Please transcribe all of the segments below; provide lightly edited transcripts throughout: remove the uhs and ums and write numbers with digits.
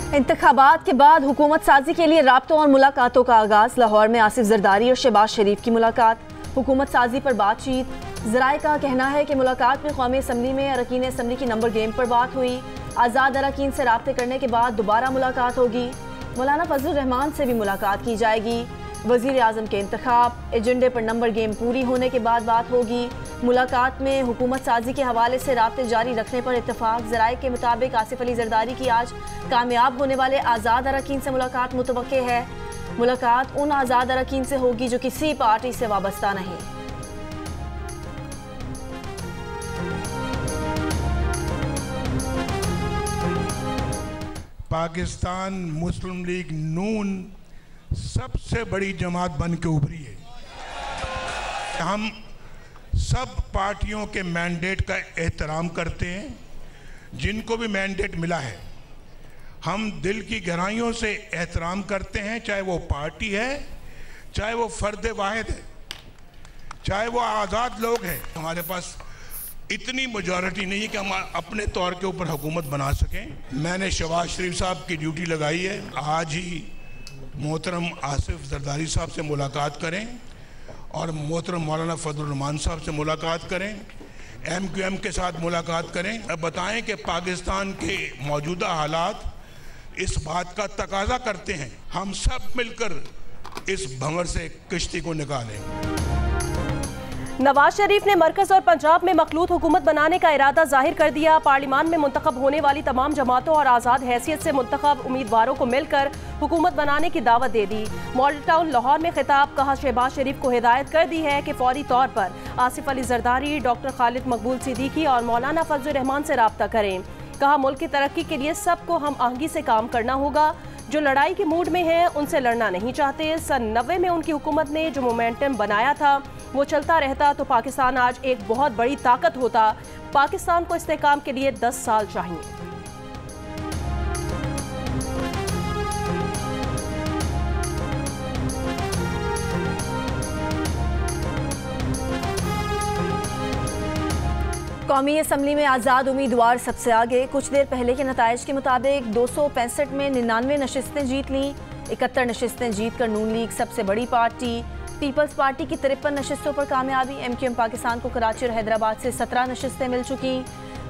इंतखाबात के बाद हुकूमत साजी के लिए राब्तों और मुलाकातों का आगाज। लाहौर में आसिफ जरदारी और शहबाज शरीफ की मुलाकात। हुकूमत साजी पर बातचीत। ज़राए का कहना है कि मुलाकात में कौमी असम्बली में अरकान असम्बली की नंबर गेम पर बात हुई। आज़ाद अरकान से राब्ते करने के बाद दोबारा मुलाकात होगी। मौलाना फजलुर रहमान से भी मुलाकात की जाएगी। वज़ीर आज़म के इंतखाब एजेंडे पर नंबर गेम पूरी होने के बाद बात होगी। मुलाकात में हुकूमत साजी के हवाले से राब्ते जारी रखने पर इत्तफाक। ज़राए के मुताबिक आसिफ अली जरदारी की आज कामयाब होने वाले आज़ाद अरकान से मुलाकात मुतवक्के है। मुलाकात उन आज़ाद अरकान से होगी जो किसी पार्टी से वाबस्ता नहीं। पाकिस्तान मुस्लिम लीग नून सबसे बड़ी जमात बन के उभरी है। हम सब पार्टियों के मैंडेट का एहतराम करते हैं, जिनको भी मैंडेट मिला है हम दिल की गहराइयों से एहतराम करते हैं, चाहे वो पार्टी है, चाहे वो फर्द वाहिद है, चाहे वो आज़ाद लोग हैं। हमारे पास इतनी मेजॉरिटी नहीं है कि हम अपने तौर के ऊपर हुकूमत बना सकें। मैंने शहबाज शरीफ साहब की ड्यूटी लगाई है, आज ही मोहतरम आसिफ जरदारी साहब से मुलाकात करें और मोहतरम मौलाना फजलुर रहमान साहब से मुलाकात करें, MQM के साथ मुलाकात करें। अब बताएं कि पाकिस्तान के मौजूदा हालात इस बात का तकाजा करते हैं, हम सब मिलकर इस भंवर से किश्ती को निकालें। नवाज शरीफ ने मरकज और पंजाब में मखलूत हुकूमत बनाने का इरादा जाहिर कर दिया। पार्लियामान में मुंतखब होने वाली तमाम जमातों और आज़ाद हैसियत से मुंतखब उम्मीदवारों को मिलकर हुकूमत बनाने की दावत दे दी। मॉडल टाउन लाहौर में खिताब। कहा, शहबाज शरीफ को हिदायत कर दी है कि फौरी तौर पर आसिफ अली जरदारी, डॉक्टर खालिद मकबूल सिद्दीकी और मौलाना फजलुर रहमान से राब्ता करें। कहा, मुल्क की तरक्की के लिए सबको हम आहंगी से काम करना होगा। जो लड़ाई के मूड में हैं उनसे लड़ना नहीं चाहते। सन 90 में उनकी हुकूमत ने जो मोमेंटम बनाया था वो चलता रहता तो पाकिस्तान आज एक बहुत बड़ी ताकत होता। पाकिस्तान को इस्तेहकाम के लिए 10 साल चाहिए। कौमी असम्बली में आज़ाद उम्मीदवार सबसे आगे। कुछ देर पहले के नताइज के मुताबिक 265 में 99 नशिस्तें जीत लीं। 71 नशिस्तें जीत कर नून लीग सबसे बड़ी पार्टी। पीपल्स पार्टी की 53 नशिस्तों पर कामयाबी। MQM पाकिस्तान को कराची और हैदराबाद से 17 नशिस्तें मिल चुकी।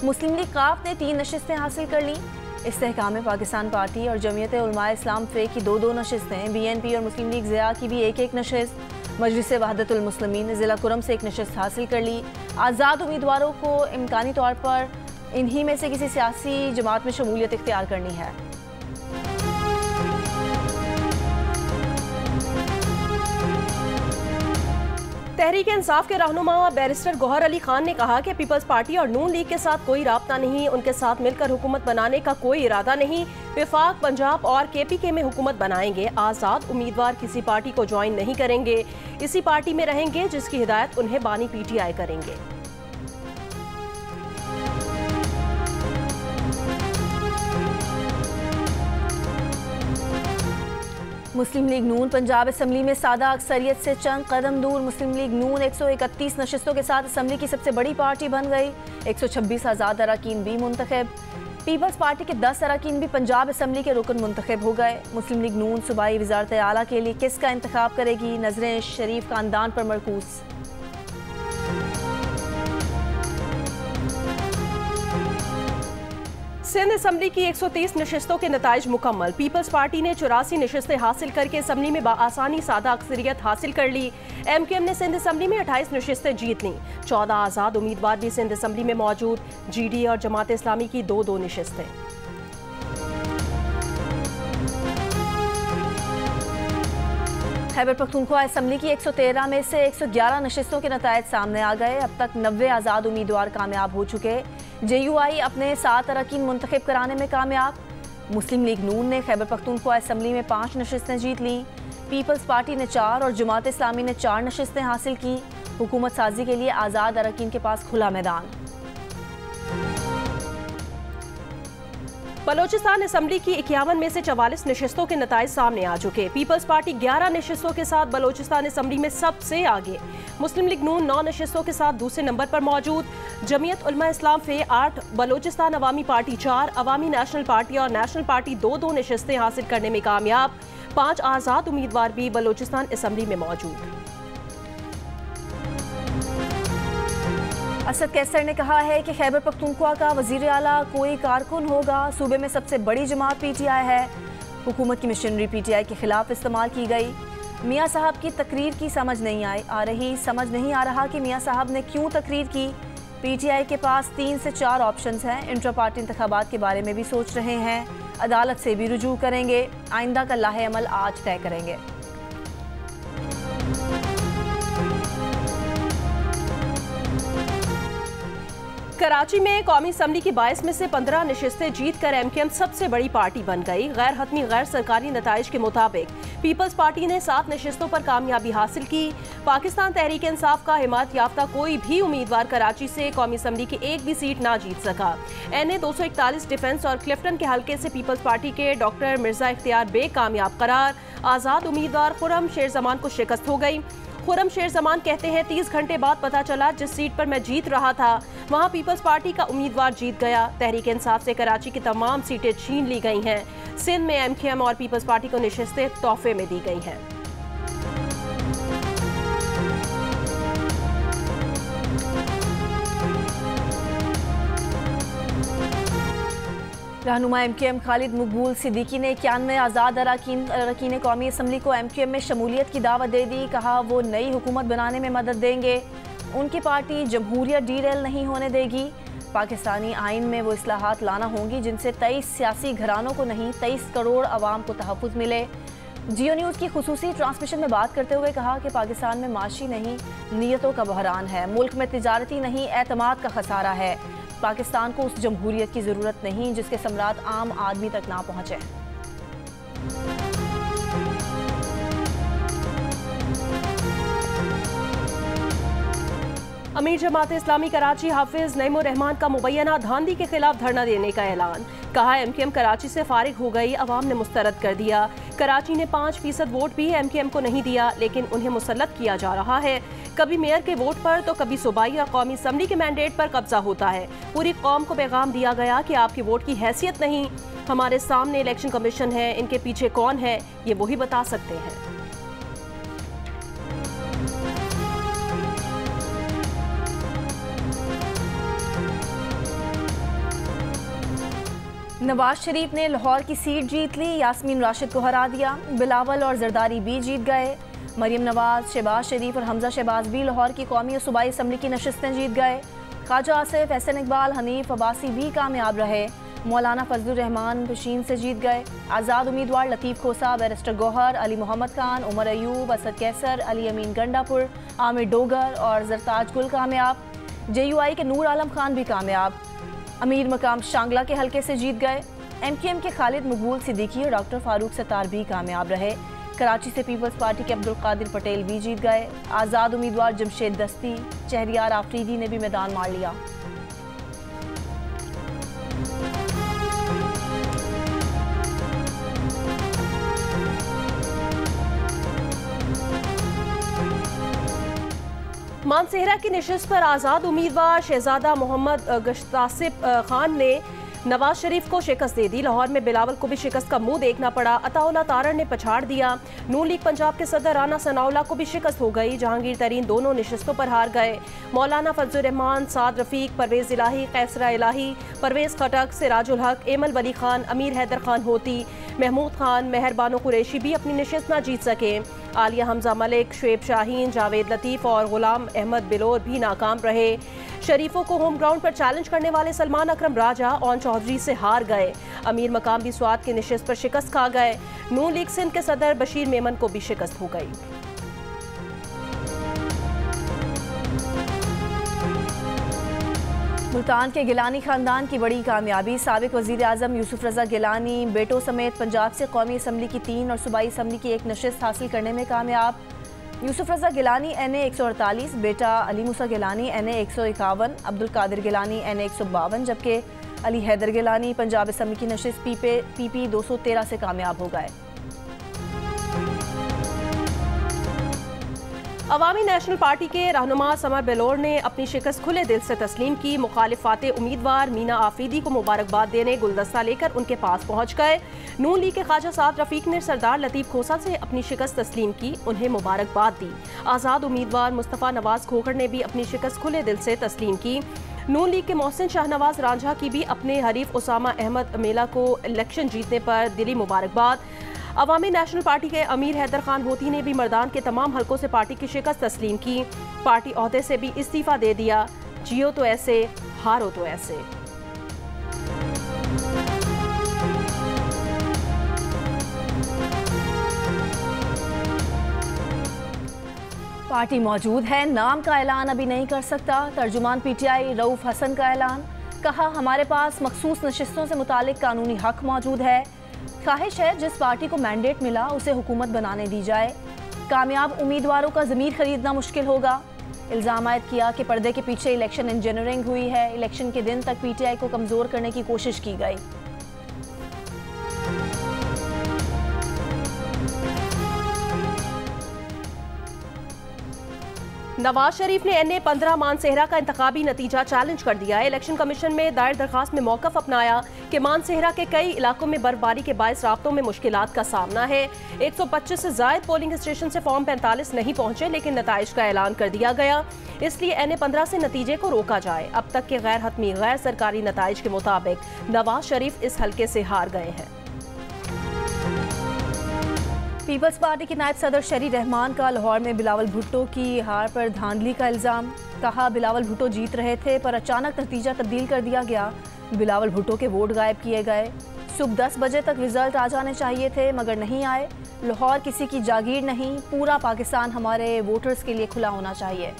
मुस्लिम लीग काफ ने 3 नशिस्तें हासिल कर लीं। इस्तेहकाम पाकिस्तान पार्टी और जमीयत उलमा इस्लाम फ़े की 2-2 नशिस्तें। BNP और मुस्लिम लीग ज़िया की भी 1-1 नशिस्त। मजलिस वहदतुल मुस्लिमीन ने ज़िला कुरम से 1 नशिस्त हासिल कर ली। आज़ाद उम्मीदवारों को इम्कानी तौर पर इन्हीं में से किसी सियासी जमात में शमूलियत इख्तियार करनी है। तहरीक इंसाफ के रहनुमा बैरिस्टर गौहर अली खान ने कहा कि पीपल्स पार्टी और नून लीग के साथ कोई राब्ता नहीं, उनके साथ मिलकर हुकूमत बनाने का कोई इरादा नहीं। विफाक, पंजाब और KPK में हुकूमत बनाएंगे। आज़ाद उम्मीदवार किसी पार्टी को ज्वाइन नहीं करेंगे, इसी पार्टी में रहेंगे जिसकी हिदायत उन्हें बानी PTI करेंगे। मुस्लिम लीग नून पंजाब असम्बली में सादा अक्सरियत से चंद कदम दूर। मुस्लिम लीग नून 131 नशिस्तों के साथ असम्बली की सबसे बड़ी पार्टी बन गई। 126 आज़ाद अरकान भी मुंतखब। पीपल्स पार्टी के 10 अरकान भी पंजाब असम्बली के रुकन मुंतखब हो गए। मुस्लिम लीग नून सूबाई वज़ारत आला के लिए किसका इंतखाब करेगी? नजरें शरीफ खानदान पर मरकूज। सिंध असम्बली की 130 नशिस्तों के नताइज मुकम्मल। पीपल्स पार्टी ने 84 नशिस्तें हासिल करके असम्बली में बाआसानी सादा अक्सरियत हासिल कर ली। MQM ने सिंध असम्बली में 28 नशिस्तें जीत लीं। 14 आज़ाद उम्मीदवार भी सिंध असम्बली में मौजूद। GD और जमात इस्लामी की 2-2 नशिस्तें। खैबर पख्तूनख्वा असम्बली की 113 में से 111 नशिस्तों के नताइज सामने आ गए। अब तक 90 आज़ाद उम्मीदवार कामयाब हो चुके। JUI अपने 7 अरकान मुंतखब कराने में कामयाब। मुस्लिम लीग नून ने खैबर पख्तूनख्वा असम्बली में 5 नशिस्तें जीत लीं। पीपल्स पार्टी ने 4 और जमात इस्लामी ने 4 नशिस्तें हासिल की। हुकूमत साजी के लिए आज़ाद अरकान के पास खुला मैदान। बलोचिस्तान असम्बली की 51 में से 44 नशिस्तों के नताइज सामने आ चुके। पीपल्स पार्टी 11 नशिस्तों के साथ बलोचिस्तान असम्बली में सबसे आगे। मुस्लिम लीग नून 9 नशिस्तों के साथ दूसरे नंबर पर मौजूद। जमीयत उलमा इस्लाम फे 8, बलोचिस्तान अवामी पार्टी 4, अवामी नेशनल पार्टी और नेशनल पार्टी 2-2 नशिस्तें हासिल करने में कामयाब। 5 आज़ाद उम्मीदवार भी बलोचिस्तान असम्बली में मौजूद। असद कैसर ने कहा है कि खैबर पख्तूनख्वा का वज़ीर आला कोई कारकुन होगा। सूबे में सबसे बड़ी जमात PTI है। हुकूमत की मशीनरी PTI के खिलाफ इस्तेमाल की गई। मियाँ साहब की तकरीर की समझ नहीं आ रहा कि मियाँ साहब ने क्यों तकरीर की। PTI के पास 3 से 4 ऑप्शंस हैं। इंट्रा पार्टी इंतखाबात के बारे में भी सोच रहे हैं। अदालत से भी रुजू करेंगे। आइंदा का लाहे अमल आज तय करेंगे। कराची में कौमी असम्बली की 22 में से 15 नशिस्तें जीत कर MKM सबसे बड़ी पार्टी बन गई। गैर हतमी गैर सरकारी नताइज के मुताबिक पीपल्स पार्टी ने 7 नशिस्तों पर कामयाबी हासिल की। पाकिस्तान तहरीक इंसाफ का हिमायत याफ्ता कोई भी उम्मीदवार कराची से कौमी असम्बली की एक भी सीट ना जीत सका। NA 241 डिफेंस और क्लिफ्टन के हल्के से पीपल्स पार्टी के डॉक्टर मिर्जा इख्तियार बेग कामयाब करार। आज़ाद उम्मीदवार खुर्रम शेर जमान को शिकस्त हो गई। खुर्रम शेर जमान कहते हैं 30 घंटे बाद पता चला जिस सीट पर मैं जीत रहा था वहां पीपल्स पार्टी का उम्मीदवार जीत गया। तहरीक इंसाफ से कराची की तमाम सीटें छीन ली गई हैं। सिंध में MKM और पीपल्स पार्टी को नशिस्तें तोहफे में दी गई हैं। रहनुमा MKM खालिद मकबूल सिद्दीकी ने 91 आज़ाद अरकान कौमी असम्बली को MKM में शमूलियत की दावत दे दी। कहा वो नई हुकूमत बनाने में मदद देंगे। उनकी पार्टी जमहूरियत डीरेल नहीं होने देगी। पाकिस्तानी आइन में वो इस्लाहात लाना होंगी जिनसे 23 सियासी घरानों को नहीं 23 करोड़ अवाम को तहफ़्फ़ुज़ मिले। जियो न्यूज़ की खुसूसी ट्रांसमिशन में बात करते हुए कहा कि पाकिस्तान में माशी नहीं नीयतों का बहरान है। मुल्क में तिजारती नहीं एतमाद का खसारा है। पाकिस्तान को उस जमहूरियत की ज़रूरत नहीं जिसके समरात आम आदमी तक ना पहुँचे। अमीर जमात इस्लामी कराची हाफिज नईमुर रहमान का मुबैना धांधी के खिलाफ धरना देने का ऐलान। कहा MKM कराची से फारिग हो गई, अवाम ने मुस्तरद कर दिया। कराची ने 5% वोट भी MKM को नहीं दिया लेकिन उन्हें मुसल्लत किया जा रहा है। कभी मेयर के वोट पर तो कभी सूबाई और कौमी असम्बली के मैंडेट पर कब्जा होता है। पूरी कौम को पैगाम दिया गया कि आपकी वोट की हैसियत नहीं, हमारे सामने इलेक्शन कमीशन है, इनके पीछे कौन है ये वही बता सकते हैं। नवाज शरीफ ने लाहौर की सीट जीत ली। यास्मीन राशिद को हरा दिया। बिलावल और जरदारी भी जीत गए। मरियम नवाज, शहबाज शरीफ और हमजा शहबाज भी लाहौर की कौमी और सूबाई असम्बली की नशिस्तें जीत गए। ख्वाजा आसिफ, एहसन इकबाल, हनीफ अब्बासी भी कामयाब रहे। मौलाना फजलुर रहमान पशीन से जीत गए। आज़ाद उम्मीदवार लतीफ़ खोसा, बैरिस्टर गौहर, अली मोहम्मद खान, उमर अयूब, असद कैसर, अली अमीन गंडापुर, आमिर डोगर और जरताज गुल कामयाब। JUI के नूर आलम खान भी कामयाब। अमीर मकाम शांगला के हल्के से जीत गए। MKM के खालिद मकबूल सिद्दीकी और डॉक्टर फारूक सत्तार भी कामयाब रहे। कराची से पीपल्स पार्टी के अब्दुल कादिर पटेल भी जीत गए। आज़ाद उम्मीदवार जमशेद दस्ती, शहरियार आफरीदी ने भी मैदान मार लिया। मानसेहरा की नशिस्त पर आज़ाद उम्मीदवार शहजादा मोहम्मद गश्तासिब खान ने नवाज शरीफ को शिकस्त दे दी। लाहौर में बिलावल को भी शिकस्त का मुंह देखना पड़ा। अताउल्ला तारड़ ने पछाड़ दिया। नून लीग पंजाब के सदर राना सनाउल्लाह को भी शिकस्त हो गई। जहांगीर तरीन दोनों नशिस्तों पर हार गए। मौलाना फजलुर रहमान, साद रफीक, परवेज इलाही, कैसरा इलाही, परवेज खटक, सिराजुल हक, एमल वली खान, अमीर हैदर खान होती, महमूद खान, मेहरबानो कुरैशी भी अपनी नशिस्त न जीत सके। आलिया हमजा मलिक, शुएब शाहीन, जावेद लतीफ़ और गुलाम अहमद बिलोर भी नाकाम रहे। शरीफों को होम ग्राउंड पर चैलेंज करने वाले सलमान अकरम राजा और चौधरी से हार गए। अमीर मकाम भी स्वात की नशिस्त पर शिकस्त खा गए। नून लीग सिंध के सदर बशीर मेमन को भी शिकस्त हो गई। मुल्तान के गिलानी खानदान की बड़ी कामयाबी। साबिक वज़ीर आज़म यूसुफ रज़ा गिलानी बेटों समेत पंजाब से कौमी असम्बली की 3 और सूबाई असम्बली की 1 नशिस्त हासिल करने में कामयाब। यूसुफ रज़ा गिलानी NA 148, बेटा अली मूसा गिलानी NA 151, अब्दुल कादिर गिलानी NA 152, जबकि अली हैदर गिलानी पंजाब असम्बली की नशिस्त PP 213 से कामयाब हो गए। अवामी नेशनल पार्टी के रहनुमा समर बेलोर ने अपनी शिकस्त खुले दिल से तस्लीम की। मुखालिफात उम्मीदवार मीना आफरीदी को मुबारकबाद देने गुलदस्ता लेकर उनके पास पहुंच गए। नून लीग के ख्वाजा साद रफीक ने सरदार लतीफ खोसा से अपनी शिकस्त तस्लीम की, उन्हें मुबारकबाद दी। आज़ाद उम्मीदवार मुस्तफ़ा नवाज खोखर ने भी अपनी शिकस्त खुले दिल से तस्लीम की। नून लीग के मोहसिन शाहनवाज रांझा की भी अपने हरीफ उसामा अहमद मेला को इलेक्शन जीतने पर दिली मुबारकबाद। अवामी नेशनल पार्टी के अमीर हैदर खान होती ने भी मर्दान के तमाम हलकों से पार्टी की शिकस्त तस्लीम की। पार्टी ओहदे से भी इस्तीफा दे दिया। जियो तो ऐसे, हारो तो ऐसे। पार्टी मौजूद है, नाम का ऐलान अभी नहीं कर सकता। तर्जुमान PTI रऊफ हसन का ऐलान, कहा हमारे पास मखसूस नशिस्तों से मुतालिक कानूनी हक मौजूद है। ख्वाहिश है जिस पार्टी को मैंडेट मिला उसे हुकूमत बनाने दी जाए। कामयाब उम्मीदवारों का ज़मीर खरीदना मुश्किल होगा। इल्ज़ाम आयद किया कि पर्दे के पीछे इलेक्शन इंजीनियरिंग हुई है। इलेक्शन के दिन तक PTI को कमज़ोर करने की कोशिश की गई। नवाज शरीफ ने NA 15 मानसेहरा का इंतखाबी नतीजा चैलेंज कर दिया है। इलेक्शन कमीशन में दायर दरखास्त में मौक़िफ़ अपनाया कि मानसेहरा के कई इलाकों में बर्फबारी के बायस राब्तों में मुश्किलात का सामना है। 125 से ज़ायद पोलिंग स्टेशन से फॉर्म 45 नहीं पहुंचे, लेकिन नताइज का ऐलान कर दिया गया। इसलिए NA 15 से नतीजे को रोका जाए। अब तक के गैर हतमी गैर सरकारी नताइज के मुताबिक नवाज शरीफ इस हल्के से हार गए हैं। पीपल्स पार्टी के नायब सदर शरी रहमान का लाहौर में बिलावल भुट्टो की हार पर धांधली का इल्ज़ाम। कहा बिलावल भुट्टो जीत रहे थे पर अचानक नतीजा तब्दील कर दिया गया। बिलावल भुट्टो के वोट गायब किए गए। सुबह 10 बजे तक रिजल्ट आ जाने चाहिए थे मगर नहीं आए। लाहौर किसी की जागीर नहीं, पूरा पाकिस्तान हमारे वोटर्स के लिए खुला होना चाहिए।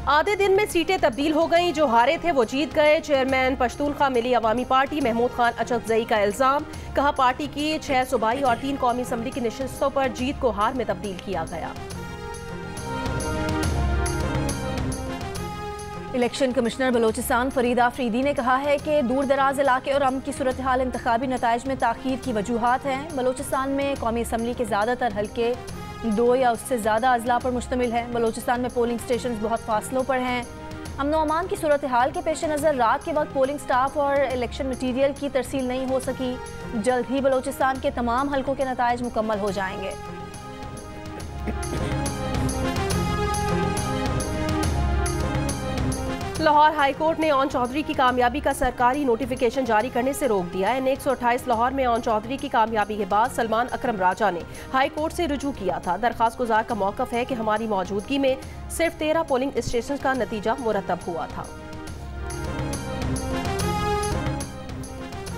आधे दिन में सीटें तब्दील हो गईं, जो हारे थे वो जीत गए। चेयरमैन पश्तूनख्वा मिली अवामी पार्टी महमूद खान अचकजई का इल्ज़ाम। कहा पार्टी की 6 सूबाई और 3 कौमी असम्बली की नशिस्तों पर जीत को हार में तब्दील किया गया। इलेक्शन कमिश्नर बलोचिस्तान फरीद आफरीदी ने कहा है कि दूर दराज इलाके और अमन की सूरत हाल इंतखाबी नताइज में ताख़ीर की वजूहात हैं। बलोचिस्तान में कौमी असम्बली के ज़्यादातर हल्के 2 या उससे ज़्यादा अजला पर मुश्तमिल है। बलोचिस्तान में पोलिंग स्टेशन बहुत फासलों पर हैं। अमन व अमान की सूरत हाल के पेश नज़र रात के वक्त पोलिंग स्टाफ और इलेक्शन मटीरियल की तरसील नहीं हो सकी। जल्द ही बलोचिस्तान के तमाम हल्कों के नताइज मुकम्मल हो जाएंगे। लाहौर हाई कोर्ट ने ऑन चौधरी की कामयाबी का सरकारी नोटिफिकेशन जारी करने से रोक दिया है। NA 128 लाहौर में ऑन चौधरी की कामयाबी के बाद सलमान अकरम राजा ने हाई कोर्ट से रुजू किया था। दरखास्त गुजार का मौक़िफ़ है कि हमारी मौजूदगी में सिर्फ 13 पोलिंग स्टेशन का नतीजा मुरतब हुआ था।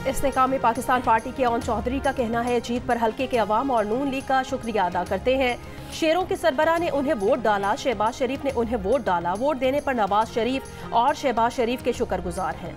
इस्तेकाम में पाकिस्तान पार्टी के ऑन चौधरी का कहना है जीत पर हल्के के अवाम और नून लीग का शुक्रिया अदा करते हैं। शेरों के सरबराह ने उन्हें वोट डाला, शहबाज शरीफ ने उन्हें वोट डाला। वोट देने पर नवाज शरीफ और शहबाज शरीफ के शुक्रगुजार हैं।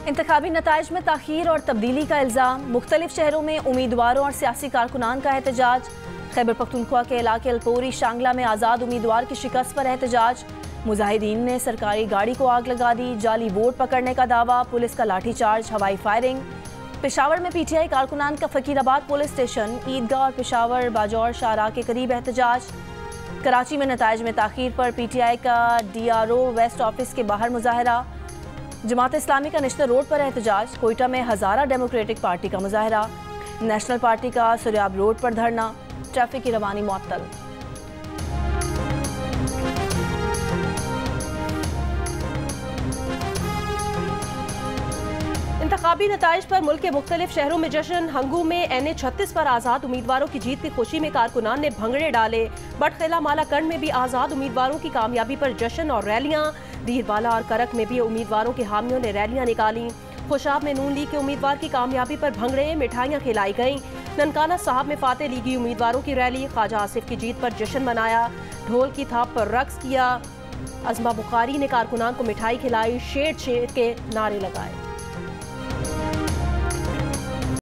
इंतखाबी नताइज में ताख़ीर और तब्दीली का इल्ज़ाम। मुख्तलिफ शहरों में उम्मीदवारों और सियासी कारकुनान का एहतजाज। खैबर पख्तूनख्वा के इलाके अल्पोरी शांगला में आज़ाद उम्मीदवार की शिकस्त पर एहतजाज। मुजाहिदीन ने सरकारी गाड़ी को आग लगा दी। जाली वोट पकड़ने का दावा, पुलिस का लाठीचार्ज, हवाई फायरिंग। पेशावर में PTI कारकुनान का फ़कीराबाद पुलिस स्टेशन, ईदगाह और पेशावर बाजौर शाहराह के करीब एहतजाज। कराची में नताइज में ताख़ीर पर PTI का DRO वेस्ट ऑफिस के बाहर मुजाहरा। जमात इस्लामी का निश्तर रोड पर एहतजाज। कोयटा में हज़ारा डेमोक्रेटिक पार्टी का मुजाहरा। नेशनल पार्टी का सुरयाब रोड पर धरना। ट्रैफिक की रवानी मुअत्तल। इंतखाबी नताइज पर मुल्क के मुख्तलिफ शहरों में जश्न। हंगू में NA 36 पर आज़ाद उम्मीदवारों की जीत की खुशी में कारकुनान ने भंगड़े डाले। बटखेला मालाकंड में भी आज़ाद उम्मीदवारों की कामयाबी पर जश्न और रैलियां। दीरबाला और करक में भी उम्मीदवारों के हामियों ने रैलियां निकाली। खुशाब में नून लीग के उम्मीदवार की कामयाबी पर भंगड़े, मिठाइयाँ खिलाई गईं। ननकाना साहब में फाते लीगी उम्मीदवारों की रैली। ख्वाजा आसिफ की जीत पर जश्न मनाया। ढोल की थाप पर रक्स किया। अज़मा बुखारी ने कारकुनान को मिठाई खिलाई, शेर शेर के नारे लगाए।